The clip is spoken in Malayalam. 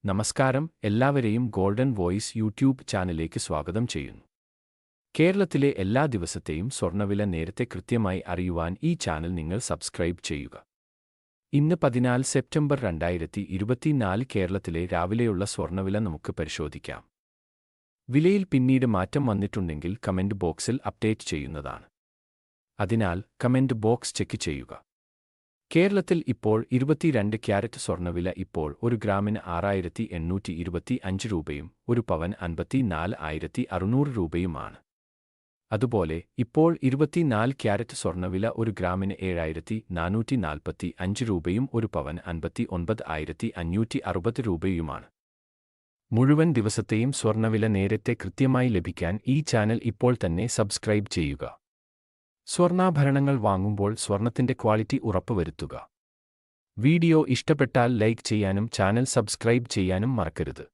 നമസ്കാരം, എല്ലാവരെയും ഗോൾഡൻ വോയിസ് യൂട്യൂബ് ചാനലിലേക്ക് സ്വാഗതം ചെയ്യുന്നു. കേരളത്തിലെ എല്ലാ ദിവസത്തെയും സ്വർണ്ണവില നേരത്തെ കൃത്യമായി അറിയുവാൻ ഈ ചാനൽ നിങ്ങൾ സബ്സ്ക്രൈബ് ചെയ്യുക. ഇന്ന് 14 സെപ്റ്റംബർ 2024 കേരളത്തിലെ രാവിലെയുള്ള സ്വർണ്ണവില നമുക്ക് പരിശോധിക്കാം. വിലയിൽ പിന്നീട് മാറ്റം വന്നിട്ടുണ്ടെങ്കിൽ കമന്റ് ബോക്സിൽ അപ്ഡേറ്റ് ചെയ്യുന്നതാണ്. അതിനാൽ കമന്റ് ബോക്സ് ചെക്ക് ചെയ്യുക. കേരളത്തിൽ ഇപ്പോൾ 22 ക്യാരറ്റ് സ്വർണ്ണവില ഇപ്പോൾ 1 ഗ്രാമിന് 6825 രൂപയും 1 പവൻ 54,600 രൂപയുമാണ്. അതുപോലെ ഇപ്പോൾ 24 ക്യാരറ്റ് സ്വർണ്ണവില 1 ഗ്രാമിന് 7,445 രൂപയും 1 പവൻ 59,560 രൂപയുമാണ്. മുഴുവൻ ദിവസത്തെയും സ്വർണ്ണവില നേരത്തെ കൃത്യമായി ലഭിക്കാൻ ഈ ചാനൽ ഇപ്പോൾ തന്നെ സബ്സ്ക്രൈബ് ചെയ്യുക. സ്വർണ്ണാഭരണങ്ങൾ വാങ്ങുമ്പോൾ സ്വർണ്ണത്തിന്റെ ക്വാളിറ്റി ഉറപ്പുവരുത്തുക. വീഡിയോ ഇഷ്ടപ്പെട്ടാൽ ലൈക്ക് ചെയ്യാനും ചാനൽ സബ്സ്ക്രൈബ് ചെയ്യാനും മറക്കരുത്.